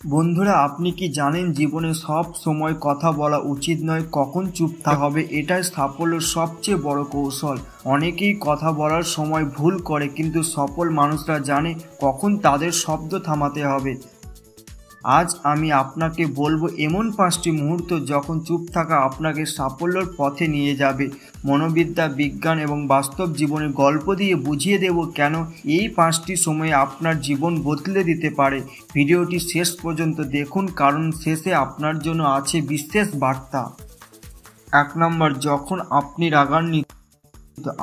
বন্ধুরা, আপনি কি জানেন জীবনে সব সময় কথা বলা উচিত নয়, কখন চুপ থাকতে হবে? এটাই সাফল্যের সবচেয়ে বড় কৌশল। অনেকেই কথা বলার সময় ভুল করে, কিন্তু সফল মানুষরা জানে কখন তাদের শব্দ থামাতে হবে। আজ আমি আপনাকে বলবো এমন 5টি মুহূর্ত যখন চুপ থাকা আপনাকে সাফল্যের পথে নিয়ে যাবে। মনোবিদ্যা, বিজ্ঞান এবং বাস্তব জীবনের গল্প দিয়ে বুঝিয়ে দেব কেন এই 5টি সময়ে আপনার জীবন বদলে দিতে পারে। ভিডিওটি শেষ পর্যন্ত দেখুন, কারণ শেষে আপনার জন্য আছে বিশেষ বার্তা। 1 নম্বর, যখন আপনি রাগান্বিত।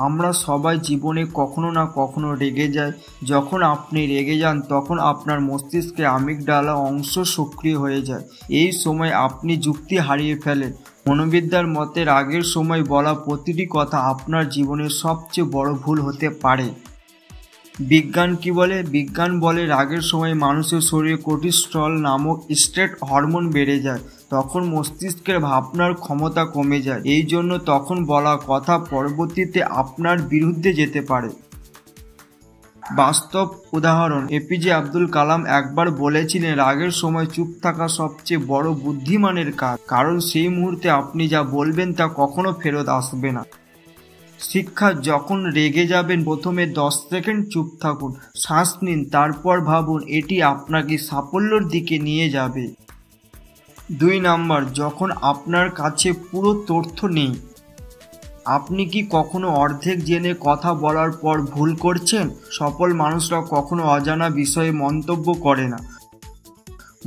আমরা সবাই জীবনে কখনো না কখনো রেগে যাই। যখন আপনি রেগে যান তখন আপনার মস্তিষ্কে আমিগডালা অংশ সক্রিয় হয়ে যায়। এই সময় আপনি যুক্তি হারিয়ে ফেলেন। মনোবিদ্যার মতে রাগের সময় বলা প্রতিটি কথা আপনার জীবনের সবচেয়ে বড় ভুল হতে পারে। বিজ্ঞান কি বলে? বিজ্ঞান বলে রাগের সময় মানুষের শরীরে কর্টিসল নামক স্ট্রেস হরমোন বেড়ে যায়। তখন মস্তিষ্কের ভাবনার ক্ষমতা কমে যায়। এই জন্য তখন বলা কথা পরবর্তীতে আপনার বিরুদ্ধে যেতে পারে। বাস্তব উদাহরণ, এপিজে আব্দুল কালাম একবার বলেছিলেন, রাগের সময় চুপ থাকা সবচেয়ে বড় বুদ্ধিমানের কাজ, কারণ সেই মুহূর্তে আপনি যা বলবেন তা কখনো ফেরত আসবে না। শিক্ষা, যখন রেগে যাবেন প্রথমে 10 সেকেন্ড চুপ থাকুন, শ্বাস নিন, তারপর ভাবুন, এটি আপনাকে সাফল্যের দিকে নিয়ে যাবে। 2 নম্বর, যখন আপনার কাছে পুরো তথ্য নেই। আপনি কি কখনো অর্ধেক জেনে কথা বলার পর ভুল করছেন? সফল মানুষরা কখনো অজানা বিষয়ে মন্তব্য করে না।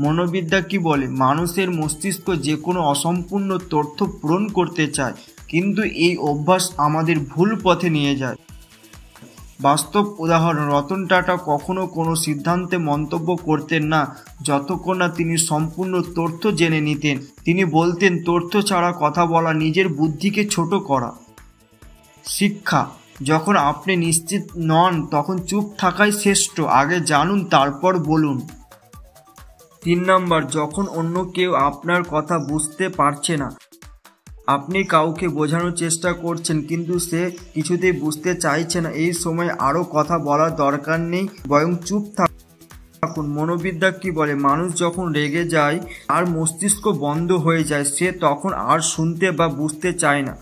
মনোবিদ্যা কি বলে? মানুষের মস্তিষ্ক যে কোনো অসম্পূর্ণ তথ্য পূরণ করতে চায়, কিন্তু এই অভ্যাস আমাদের ভুল পথে নিয়ে যায়। বাস্তব উদাহরণ, রতন টাটা কখনো কোনো সিদ্ধান্তে মন্তব্য করতেন না যতক্ষণ না তিনি সম্পূর্ণ তথ্য জেনে নিতেন। তিনি বলতেন, তথ্য ছাড়া কথা বলা নিজের বুদ্ধিকে ছোট করা। শিক্ষা, যখন আপনি নিশ্চিত নন তখন চুপ থাকাই শ্রেষ্ঠ। আগে জানুন, তারপর বলুন। 3 নম্বর, যখন অন্য কেউ আপনার কথা বুঝতে পারছে না। আপনি কাউকে বোঝানোর চেষ্টা করছেন কিন্তু সে কিছুতেই বুঝতে চাইছে না। এই সময় আরও কথা বলার দরকার নেই, বরং চুপ থাকুন। মনোবিদ্যা কি বলে? মানুষ যখন রেগে যায় আর মস্তিষ্ক বন্ধ হয়ে যায়, সে তখন আর শুনতে বা বুঝতে চায় না।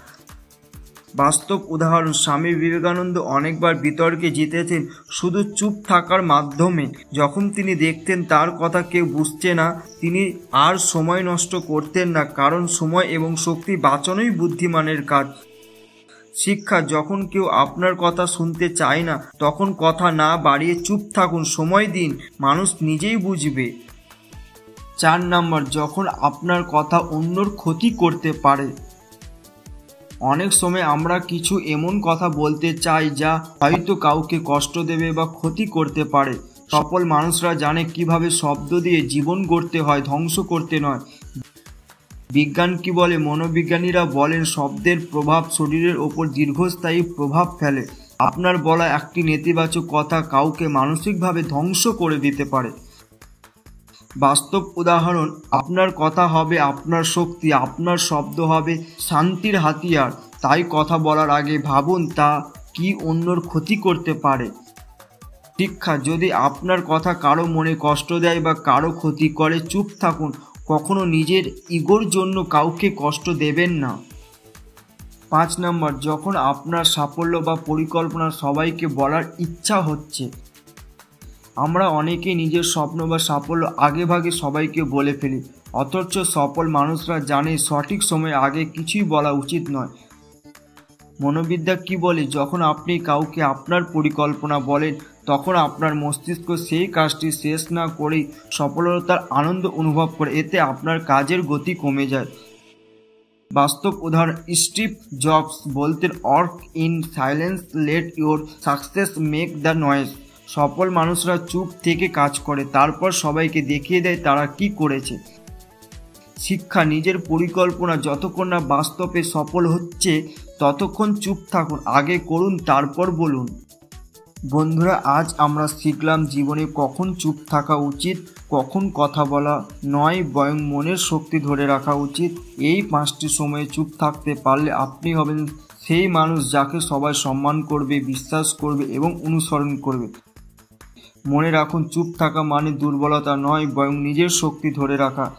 বাস্তব উদাহরণ, স্বামী বিবেকানন্দ অনেকবার বিতর্কে জিতেছেন শুধু চুপ থাকার মাধ্যমে। যখন তিনি দেখতেন তার কথা কেউ বুঝছে না, তিনি আর সময় নষ্ট করতেন না, কারণ সময় এবং শক্তি বাঁচানোই বুদ্ধিমানের কাজ। শিক্ষা, যখন কেউ আপনার কথা শুনতে চায় না তখন কথা না বাড়িয়ে চুপ থাকুন, সময় দিন, মানুষ নিজেই বুঝবে। 4 নম্বর, যখন আপনার কথা অন্যর ক্ষতি করতে পারে। অনেক সময় আমরা কিছু এমন কথা বলতে চাই যা হয়তো কাউকে কষ্ট দেবে বা ক্ষতি করতে পারে। সফল মানুষরা জানে কিভাবে শব্দ দিয়ে জীবন গড়তে হয়, ধ্বংস করতে নয়। বিজ্ঞান কি বলে? মনোবিজ্ঞানীরা বলেন, শব্দের প্রভাব শরীরের ওপর দীর্ঘস্থায়ী প্রভাব ফেলে। আপনার বলা একটি নেতিবাচক কথা কাউকে মানসিকভাবে ধ্বংস করে দিতে পারে। বাস্তব উদাহরণ, আপনার কথা হবে আপনার শক্তি, আপনার শব্দ হবে শান্তির হাতিয়ার। তাই কথা বলার আগে ভাবুন তা কি অন্যর ক্ষতি করতে পারে। শিক্ষা, যদি আপনার কথা কারো মনে কষ্ট দেয় বা কারো ক্ষতি করে, চুপ থাকুন। কখনো নিজের ইগোর জন্য কাউকে কষ্ট দেবেন না। 5 নম্বর, যখন আপনার সাফল্য বা পরিকল্পনা সবাইকে বলার ইচ্ছা হচ্ছে। আমরা অনেকেই নিজের স্বপ্ন বা সাফল্য আগেভাগে সবাইকে বলে ফেলি, অথচ সফল মানুষরা জানে সঠিক সময়ে আগে কিছুই বলা উচিত নয়। মনোবিদ্যা কি বলে? যখন আপনি কাউকে আপনার পরিকল্পনা বলেন তখন আপনার মস্তিষ্ক সেই কাজটি শেষ না করেই সফলতার আনন্দ অনুভব করে। এতে আপনার কাজের গতি কমে যায়। বাস্তব উদাহরণ, স্টিভ জবস বলতেন, work in silence, let your success make the noise. সফল মানুষরা চুপ থেকে কাজ করে, তারপর সবাইকে দেখিয়ে দেয় তারা কি করেছে। শিক্ষা, নিজের পরিকল্পনা যতক্ষণ না বাস্তবে সফল হচ্ছে ততক্ষণ চুপ থাকুন, আগে করুন তারপর বলুন। বন্ধুরা, আজ আমরা শিখলাম জীবনে কখন চুপ থাকা উচিত, কখন কথা বলা নয় বরং মনের শক্তি ধরে রাখা উচিত। এই 5টি সময়ে চুপ থাকতে পারলে আপনি হবেন সেই মানুষ যাকে সবাই সম্মান করবে, বিশ্বাস করবে এবং অনুসরণ করবে। মনে রাখুন, চুপ থাকা মানে দুর্বলতা নয়, বরং নিজের শক্তি ধরে রাখা।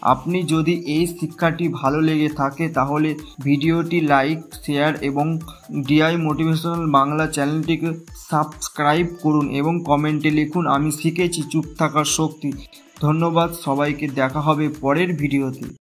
আপনি যদি এই শিক্ষাটি ভালো লেগে থাকে তাহলে ভিডিওটি লাইক, শেয়ার এবং ডিআই মোটিভেশনাল বাংলা চ্যানেলটিকে সাবস্ক্রাইব করুন এবং কমেন্টে লিখুন, আমি শিখেছি চুপ থাকার শক্তি। ধন্যবাদ সবাইকে, দেখা হবে পরের ভিডিওতে।